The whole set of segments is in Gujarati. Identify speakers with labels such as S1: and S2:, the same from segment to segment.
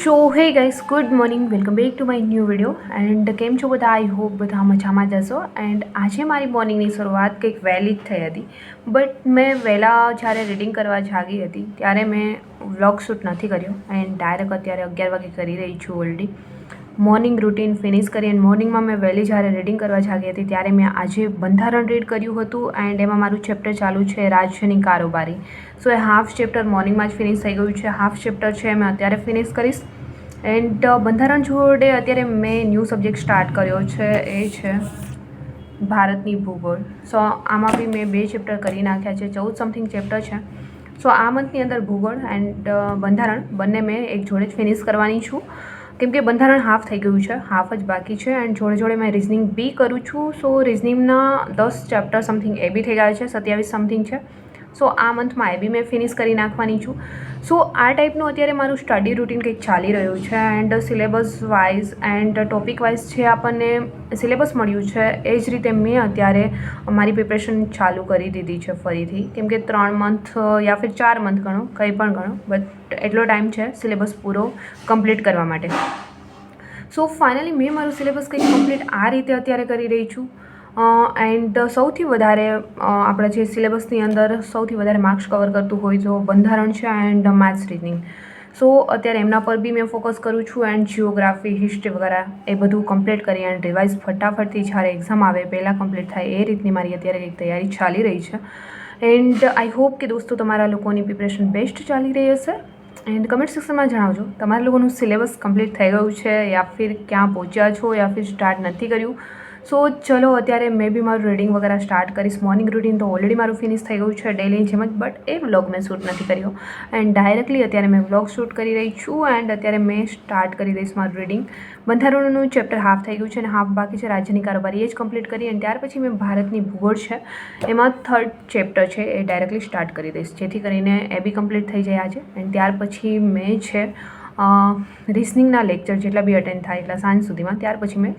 S1: સો હે guys, good morning, welcome back to my new video and કેમ છો બધા? આઈ હોપ બધા મજામાં જશો. એન્ડ આજે મારી મોર્નિંગની શરૂઆત કંઈક વહેલી જ થઈ હતી, બટ મેં વહેલા જ્યારે રીડિંગ કરવા જાગી હતી ત્યારે મેં વ્લોગ શૂટ નથી કર્યો એન્ડ ડાયરેક્ટ અત્યારે 11 વાગે કરી રહી છું ઓલરેડી મોર્નિંગ રૂટીન ફિનિશ કરી. એન્ડ મોર્નિંગમાં મેં વહેલી જ્યારે રીડિંગ કરવા જાગી હતી ત્યારે મેં આજે બંધારણ રીડ કર્યું હતું એન્ડ એમાં મારું ચેપ્ટર ચાલુ છે રાજ્યની કારોબારી. સો એ હાફ ચેપ્ટર મોર્નિંગમાં જ ફિનિશ થઈ ગયું છે. હાફ ચેપ્ટર છે મેં અત્યારે ફિનિશ કરીશ. એન્ડ બંધારણ જોડે અત્યારે મેં ન્યૂ સબ્જેક્ટ સ્ટાર્ટ કર્યો છે, એ છે ભારતની ભૂગોળ. સો આમાં બી મેં 2 ચેપ્ટર કરી નાખ્યા છે, 14 સમથિંગ ચેપ્ટર છે. સો આ મંથની અંદર ભૂગોળ એન્ડ બંધારણ બંને મેં એક જોડે જ ફિનિશ કરવાની છું, કેમ કે બંધારણ હાફ થઈ ગયું છે, હાફ જ બાકી છે. એન્ડ જોડે જોડે મેં રિઝનિંગ બી કરું છું. સો રિઝનિંગના 10 ચેપ્ટર સમથિંગ એ બી થઈ ગયા છે, 27 સમથિંગ છે. સો આ મંથમાં એ બી મેં ફિનિશ કરી નાખવાની છું. સો આ ટાઈપનું અત્યારે મારું સ્ટડી રૂટીન કંઈક ચાલી રહ્યું છે. And syllabus wise and topic wise જે આપણને સિલેબસ મળ્યું છે એ જ રીતે મેં અત્યારે મારી પ્રિપરેશન ચાલુ કરી દીધી છે ફરીથી, કેમ કે 3 મંથ યા ફિર 4 મંથ ગણો, કંઈ પણ ગણો, બટ એટલો ટાઈમ છે સિલેબસ પૂરો કમ્પ્લીટ કરવા માટે. સો ફાઇનલી મેં મારું સિલેબસ કંઈક કમ્પ્લીટ આ રીતે અત્યારે કરી રહી છું. એન્ડ સૌથી વધારે આપણા જે સિલેબસની અંદર સૌથી વધારે માર્ક્સ કવર કરતું હોય તો બંધારણ છે એન્ડ મેથ્સ રીઝનિંગ. સો અત્યારે એમના પર બી મેં ફોકસ કરું છું. એન્ડ જિયોગ્રાફી, હિસ્ટ્રી વગેરે એ બધું કમ્પ્લીટ કરી એન્ડ રિવાઇઝ ફટાફટથી જ્યારે એક્ઝામ આવે પહેલાં કમ્પ્લીટ થાય એ રીતની મારી અત્યારે કંઈક તૈયારી ચાલી રહી છે. એન્ડ આઈ હોપ કે દોસ્તો તમારા લોકોની પ્રિપરેશન બેસ્ટ ચાલી રહી હશે. એન્ડ કમેન્ટ સેક્શનમાં જણાવજો તમારા લોકોનું સિલેબસ કમ્પ્લીટ થઈ ગયું છે યા ફિર ક્યાં પહોંચ્યા છો યા ફિર સ્ટાર્ટ નથી કર્યું. સો ચલો અત્યારે મેં બી મારું રીડિંગ વગેરે સ્ટાર્ટ કરીશ. મોર્નિંગ રૂટીન તો ઓલરેડી મારું ફિનિશ થઈ ગયું છે ડેલીની જેમ જ, બટ એ વ્લોગ મેં શૂટ નથી કર્યો એન્ડ ડાયરેક્ટલી અત્યારે મેં વ્લોગ શૂટ કરી રહી છું. એન્ડ અત્યારે મેં સ્ટાર્ટ કરી દઈશ મારું રીડિંગ. બંધારણનું ચેપ્ટર હાફ થઈ ગયું છે અને હાફ બાકી છે, રાજ્યની કારોબારી એ જ કમ્પ્લીટ કરી. અને ત્યાર પછી મેં ભારતની ભૂગોળ છે એમાં 3rd ચેપ્ટર છે એ ડાયરેક્ટલી સ્ટાર્ટ કરી દઈશ, જેથી કરીને એ બી કમ્પ્લીટ થઈ જાય આજે. એન્ડ ત્યાર પછી મેં છે રિઝનિંગના લેક્ચર જેટલા બી અટેન્ડ થાય એટલા સાંજ સુધીમાં, ત્યાર પછી મેં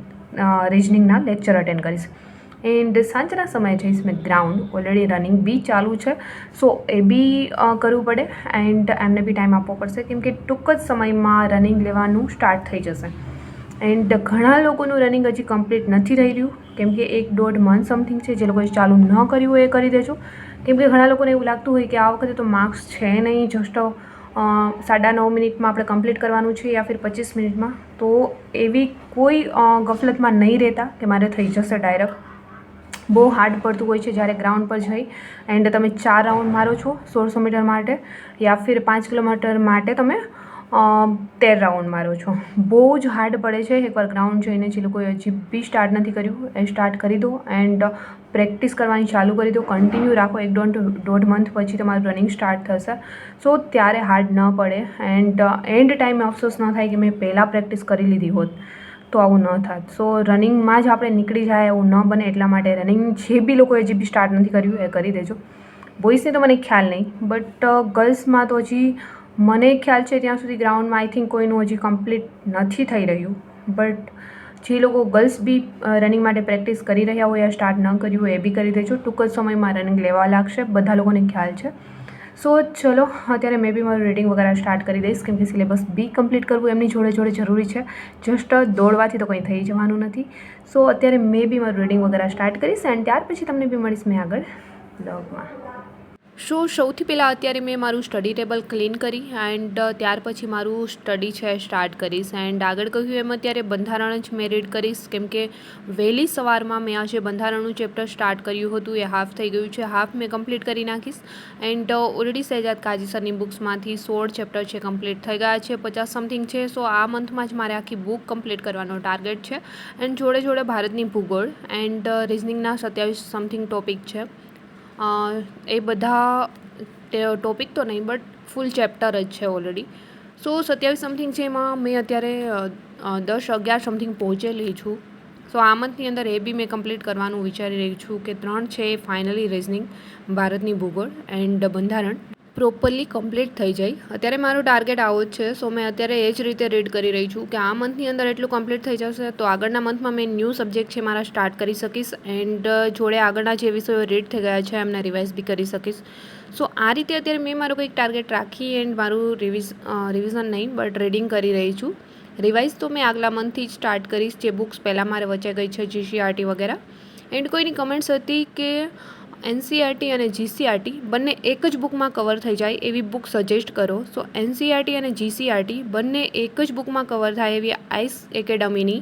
S1: રિઝનિંગના લેક્ચર અટેન્ડ કરીશ. એન્ડ સાંજના સમયે જઈશ મેં ગ્રાઉન્ડ. ઓલરેડી રનિંગ બી ચાલુ છે, સો એ બી કરવું પડે એન્ડ એમને બી ટાઈમ આપવો પડશે, કેમ કે ટૂંક જ સમયમાં રનિંગ લેવાનું સ્ટાર્ટ થઈ જશે. એન્ડ ઘણા લોકોનું રનિંગ હજી કમ્પ્લીટ નથી થઈ રહ્યું, કેમ કે 1-1.5 મંથ સમથિંગ છે. જે લોકોએ ચાલુ ન કર્યું હોય એ કરી દેજો, કેમ કે ઘણા લોકોને એવું લાગતું હોય કે આ વખતે તો માર્ક્સ છે નહીં, જસ્ટ 9.5 મિનિટમાં આપણે કમ્પ્લીટ કરવાનું છે યા ફિર 25 મિનિટમાં. તો એવી કોઈ ગફલતમાં નહીં રહેતા કે મારે થઈ જશે ડાયરેક્ટ. બહુ હાર્ડ પડતું હોય છે જ્યારે ગ્રાઉન્ડ પર જઈ એન્ડ તમે 4 રાઉન્ડ મારો છો 1600 મીટર માટે યા ફિર 5 કિલોમીટર માટે તમે 13 રાઉન્ડ મારો છો. બહુ જ હાર્ડ પડે છે. એકવાર ગ્રાઉન્ડ જઈને જે લોકોએ હજી બી સ્ટાર્ટ નથી કર્યું એ સ્ટાર્ટ કરી દો એન્ડ પ્રેક્ટિસ કરવાની ચાલુ કરી દો. કન્ટિન્યુ રાખો. 1-1.5 મંથ પછી તમારું રનિંગ સ્ટાર્ટ થશે. સો ત્યારે હાર્ડ ન પડે એન્ડ એન્ડ ટાઈમે અફસોસ ન થાય કે મેં પહેલાં પ્રેક્ટિસ કરી લીધી હોત તો આવું ન થાત. સો રનિંગમાં જ આપણે નીકળી જાય એવું ન બને, એટલા માટે રનિંગ જે બી લોકોએ હજી બી સ્ટાર્ટ નથી કર્યું એ કરી દેજો. બોയ്સને તો મને ખ્યાલ નહીં, બટ ગર્લ્સમાં તો હજી મને ખ્યાલ છે ત્યાં સુધી ગ્રાઉન્ડમાં આઈ થિંક કોઈનું હજી કમ્પ્લીટ નથી થઈ રહ્યું. બટ જે લોકો ગર્લ્સ બી રનિંગ માટે પ્રેક્ટિસ કરી રહ્યા હોય યા સ્ટાર્ટ ન કર્યું હોય એ બી કરી દેજો. ટૂંક જ સમયમાં રનિંગ લેવા લાગશે, બધા લોકોને ખ્યાલ છે. સો ચલો અત્યારે મેં બી મારું રીડિંગ વગેરે સ્ટાર્ટ કરી દઈશ, કેમ કે સિલેબસ બી કમ્પ્લીટ કરવું એમની જોડે જોડે જરૂરી છે. જસ્ટ દોડવાથી તો કંઈ થઈ જવાનું નથી. સો અત્યારે મેં બી મારું રીડિંગ વગેરે સ્ટાર્ટ કરીશ એન્ડ ત્યાર પછી તમને બી મળીશ મેં આગળ બ્લોગમાં. સૌથી પહેલાં અત્યારે મેં મારું સ્ટડી ટેબલ ક્લીન કરી એન્ડ ત્યાર પછી મારું સ્ટડી છે સ્ટાર્ટ કરીશ. એન્ડ આગળ કહ્યું એમ અત્યારે બંધારણ જ મેં રીડ કરીશ, કેમ કે વહેલી સવારમાં મેં આજે બંધારણનું ચેપ્ટર સ્ટાર્ટ કર્યું હતું, એ હાફ થઈ ગયું છે. હાફ મેં કમ્પ્લીટ કરી નાખીશ. એન્ડ ઓલરેડી સહેજાદ કાજી સરની બુક્સમાંથી 16 ચેપ્ટર છે કમ્પ્લીટ થઈ ગયા છે, 50 સમથિંગ છે. સો આ મંથમાં જ મારે આખી બુક કમ્પ્લીટ કરવાનો ટાર્ગેટ છે. એન્ડ જોડે જોડે ભારતની ભૂગોળ એન્ડ રિઝનિંગના 27 સમથિંગ ટોપિક છે. એ બધા ટોપિક તો નહીં બટ ફૂલ ચેપ્ટર જ છે ઓલરેડી. સો 27 સમથિંગ છે, એમાં મેં અત્યારે 10-11 સમથિંગ પહોંચેલી છું. સો આ મંથની અંદર એ બી મેં કમ્પ્લીટ કરવાનું વિચારી રહી છું કે 3 છે એ ફાઇનલી રિઝનિંગ, ભારતની ભૂગોળ એન્ડ બંધારણ. પ્રોપરલી કમ્પ્લીટ થઈ જાય. અત્યારે મારો ટાર્ગેટ આવો જ છે. સો મેં અત્યારે એ જ રીતે રીડ કરી રહી છું કે આ મંથની અંદર એટલું કમ્પ્લીટ થઈ જશે તો આગળના મંથમાં મેં ન્યૂ સબ્જેક્ટ છે મારા સ્ટાર્ટ કરી શકીશ એન્ડ જોડે આગળના જે વિષયો રીડ થઈ ગયા છે એમને રિવાઇઝ બી કરી શકીશ. સો આ રીતે અત્યારે મેં મારું કંઈક ટાર્ગેટ રાખી એન્ડ મારું રિવિઝન નહીં બટ રીડિંગ કરી રહી છું. રિવાઇઝ તો મેં આગલા મંથથી જ સ્ટાર્ટ કરીશ જે બુક્સ પહેલાં મારે વચ્ચે ગઈ છે GCRT વગેરે. એન્ડ કોઈની કમેન્ટ્સ હતી કે NCERT અને GCRT બંને એક જ બુકમાં કવર થઈ જાય એવી બુક સજેસ્ટ કરો. સો NCERT અને GCRT બંને એક જ બુકમાં કવર થાય એવી આઈસ એકેડમીની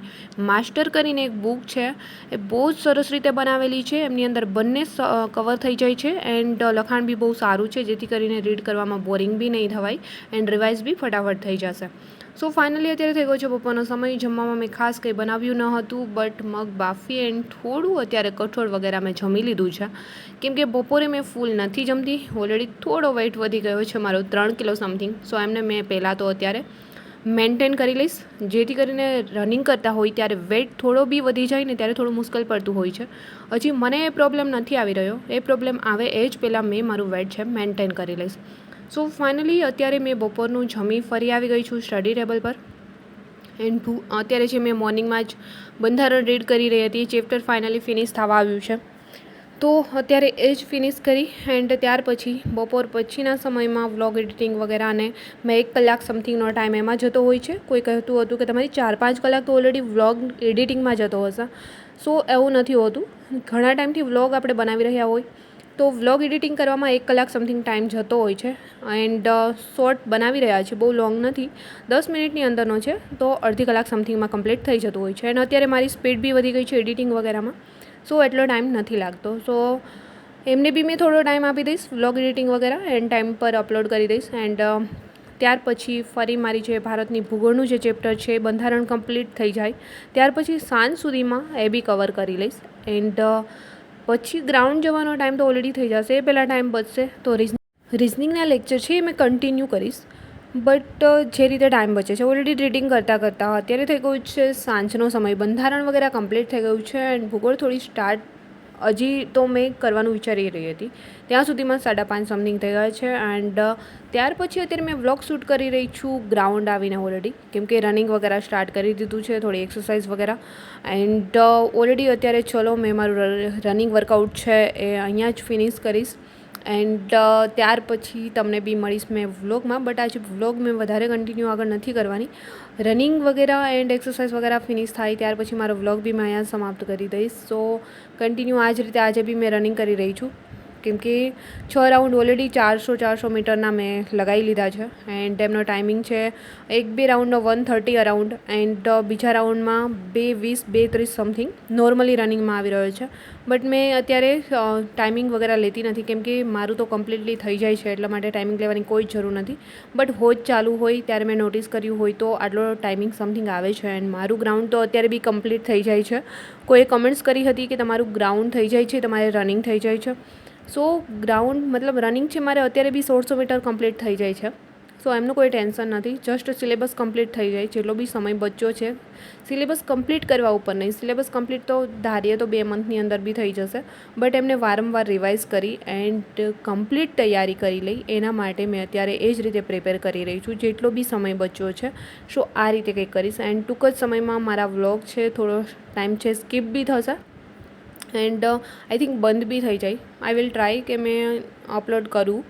S1: માસ્ટર કરીને એક બુક છે. એ બહુ જ સરસ રીતે બનાવેલી છે. એમની અંદર બંને કવર થઈ જાય છે એન્ડ લખાણ બી બહુ સારું છે જેથી કરીને રીડ કરવામાં બોરિંગ બી નહીં થવાય એન્ડ રિવાઇઝ બી ફટાફટ થઈ જશે. સો ફાઇનલી અત્યારે થઈ ગયો છે બપોરનો સમય. જમવામાં મેં ખાસ કંઈ બનાવ્યું ન હતું બટ મગ બાફી એન્ડ થોડું અત્યારે કઠોળ વગેરે મેં જમી લીધું છે કેમ કે બપોરે મેં ફૂલ નથી જમતી. ઓલરેડી થોડો વેઇટ વધી ગયો છે મારો 3 કિલો સમથિંગ. સો એમને મેં પહેલાં તો અત્યારે મેન્ટેન કરી લઈશ જેથી કરીને રનિંગ કરતા હોય ત્યારે વેઇટ થોડો બી વધી જાય ને ત્યારે થોડું મુશ્કેલ પડતું હોય છે. હજી મને એ પ્રોબ્લેમ નથી આવી રહ્યો. એ પ્રોબ્લેમ આવે એ જ પહેલાં મેં મારું વેઇટ છે મેન્ટેન કરી લઈશ. સો ફાઇનલી અત્યારે મેં બપોરનું જમી ફરી આવી ગઈ છું સ્ટડી ટેબલ પર એન્ડ અત્યારે જે મેં મોર્નિંગમાં જ બંધારણ રીડ કરી રહી હતી ચેપ્ટર ફાઇનલી ફિનિશ થવા આવ્યું છે. તો અત્યારે એ જ ફિનિશ કરી એન્ડ ત્યાર પછી બપોર પછીના સમયમાં વ્લોગ એડિટિંગ વગેરે અને મેં 1 કલાક સમથિંગનો ટાઈમ એમાં જતો હોય છે. કોઈ કહેતું હતું કે તમારી 4-5 કલાક તો ઓલરેડી વ્લોગ એડિટિંગમાં જતો હશે. સો એવું નથી હોતું. ઘણા ટાઈમથી વ્લોગ આપણે બનાવી રહ્યા હોય તો વ્લોગ એડિટિંગ કરવામાં 1 કલાક સમથિંગ ટાઈમ જતો હોય છે એન્ડ શોર્ટ બનાવી રહ્યા છે. બહુ લોંગ નથી, 10 મિનિટની અંદરનો છે તો અડધી કલાક સમથિંગમાં કમ્પ્લીટ થઈ જતું હોય છે. અને અત્યારે મારી સ્પીડ બી વધી ગઈ છે એડિટિંગ વગેરેમાં. સો એટલો ટાઈમ નથી લાગતો. સો એમને બી મેં થોડો ટાઈમ આપી દઈશ વ્લોગ એડિટિંગ વગેરે એન્ડ ટાઈમ પર અપલોડ કરી દઈશ. એન્ડ ત્યાર પછી ફરી મારી જે ભારતની ભૂગોળનું જે ચેપ્ટર છે બંધારણ કમ્પ્લીટ થઈ જાય ત્યાર પછી સાંજ સુધીમાં એ બી કવર કરી લઈશ. એન્ડ પછી ગ્રાઉન્ડ જવાનો ટાઈમ તો ઓલરેડી થઈ જશે. એ પહેલાં ટાઈમ બચશે તો રિઝનિંગના લેક્ચર છે એ મેં કન્ટિન્યુ કરીશ બટ જે રીતે ટાઈમ બચે છે ઓલરેડી રીડિંગ કરતાં અત્યારે થઈ ગયું છે સાંજનો સમય. બંધારણ વગેરે કમ્પ્લીટ થઈ ગયું છે એન્ડ ભૂગોળ થોડી સ્ટાર્ટ હજી તો મેં કરવાનું વિચારી રહી હતી ત્યાં સુધીમાં 5:30 સમથિંગ થઈ ગયા છે. એન્ડ ત્યાર પછી અત્યારે મેં વ્લોગ શૂટ કરી રહી છું ગ્રાઉન્ડ આવીને ઓલરેડી કેમ કે રનિંગ વગેરે સ્ટાર્ટ કરી દીધું છે, થોડી એક્સરસાઇઝ વગેરે. એન્ડ ઓલરેડી અત્યારે ચલો મેં મારું રનિંગ વર્કઆઉટ છે એ અહીંયા જ ફિનિશ કરીશ એન્ડ ત્યાર પછી તમને બી મળીશ મેં વ્લોગમાં. બટ આજે વ્લોગ મેં વધારે કન્ટિન્યુ આગળ નથી કરવાની. રનિંગ વગેરે એન્ડ એક્સરસાઇઝ વગેરે ફિનિશ થાય ત્યાર પછી મારો વ્લોગ બી મેં અહીંયા સમાપ્ત કરી દઈશ. સો કન્ટિન્યુ આ જ રીતે આજે બી મેં રનિંગ કરી રહી છું કેમ કે 6 રાઉન્ડ ઓલરેડી 400 મીટરના મેં લગાવી લીધા છે એન્ડ એમનો ટાઈમિંગ છે 1-2 રાઉન્ડનો 1:30 અરાઉન્ડ એન્ડ બીજા રાઉન્ડમાં 2:20 2:30 સમથિંગ નોર્મલી રનિંગમાં આવી રહ્યો છે. બટ મેં અત્યારે ટાઈમિંગ વગેરે લેતી નથી કેમ કે મારું તો કમ્પ્લીટલી થઈ જાય છે એટલા માટે ટાઈમિંગ લેવાની કોઈ જરૂર નથી. બટ હોજ ચાલુ હોય ત્યારે મેં નોટિસ કર્યું હોય તો આટલો ટાઈમિંગ સમથિંગ આવે છે એન્ડ મારું ગ્રાઉન્ડ તો અત્યારે બી કમ્પ્લીટ થઈ જાય છે. કોઈએ કમેન્ટ્સ કરી હતી કે તમારું ગ્રાઉન્ડ થઈ જાય છે, તમારે રનિંગ થઈ જાય છે. સો ગ્રાઉન્ડ મતલબ રનિંગ છે મારે અત્યારે બી 1600 મીટર કમ્પ્લીટ થઈ જાય છે. સો એમનું કોઈ ટેન્શન નથી. જસ્ટ સિલેબસ કમ્પ્લીટ થઈ જાય જેટલો બી સમય બચ્યો છે સિલેબસ કમ્પ્લીટ કરવા ઉપર નહીં. સિલેબસ કમ્પ્લીટ તો ધારીએ તો 2 મંથની અંદર બી થઈ જશે બટ એમને વારંવાર રિવાઇઝ કરી એન્ડ કમ્પ્લીટ તૈયારી કરી લઈ એના માટે મેં અત્યારે એ જ રીતે પ્રિપેર કરી રહી છું જેટલો બી સમય બચ્યો છે. સો આ રીતે કંઈક કરીશ એન્ડ ટૂંક જ સમયમાં મારા વ્લોગ છે થોડો ટાઈમ છે સ્કીપ બી થશે એન્ડ આઈ થિંક બંધ બી થઈ જાય. આઈ વિલ ટ્રાય કે મેં અપલોડ કરું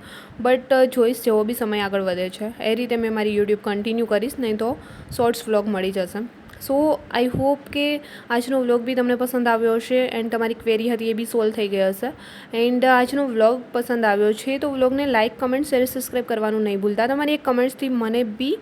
S1: બટ જોઈશ જેવો બી સમય આગળ વધે છે એ રીતે મેં મારી યુટ્યુબ કન્ટિન્યુ કરીશ નહીં તો શોર્ટ્સ વ્લોગ મળી જશે. સો આઈ હોપ કે આજનો વ્લોગ બી તમને પસંદ આવ્યો હશે એન્ડ તમારી ક્વેરી હતી એ બી સોલ્વ થઈ ગઈ હશે. એન્ડ આજનો વ્લોગ પસંદ આવ્યો છે તો વ્લોગને લાઇક, કમેન્ટ, શેર, સબસ્ક્રાઈબ કરવાનું નહીં ભૂલતા. તમારી એક કમેન્ટ્સથી મને બી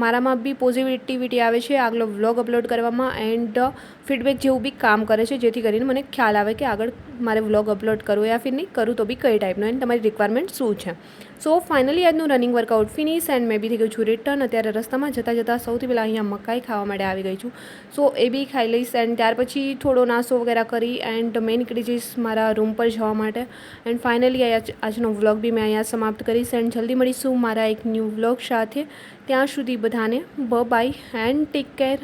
S1: મારામાં બી પોઝિટિવિટી આવે છે આગળ વ્લોગ અપલોડ કરવામાં એન્ડ ફીડબેક જેવું બી કામ કરે છે જેથી કરીને મને ખ્યાલ આવે કે આગળ મારે વ્લોગ અપલોડ કરવો યા ફિર નહીં કરું તો બી કઈ ટાઈપનો એન્ડ તમારી રિક્વાયરમેન્ટ શું છે. સો ફાઇનલી આજનું રનિંગ વર્કઆઉટ ફિનિશ એન્ડ મેં બી થઈ ગયું છું રિટર્ન. અત્યારે રસ્તામાં જતાં સૌથી પહેલાં અહીંયા મકાઈ ખાવા માટે આવી ગઈ છું. સો એ બી ખાઈ લઈશ એન્ડ ત્યાર પછી થોડો નાસ્તો વગેરે કરી એન્ડ મેં નીકળી જઈશ મારા રૂમ પર જવા માટે. એન્ડ ફાઇનલી આજનો વ્લોગ બી મેં અહીંયા સમાપ્ત કરીશ એન્ડ જલ્દી મળીશું મારા એક ન્યૂ વ્લોગ સાથે. ત્યાં સુધી બધાને બાય એન્ડ ટેક કેર.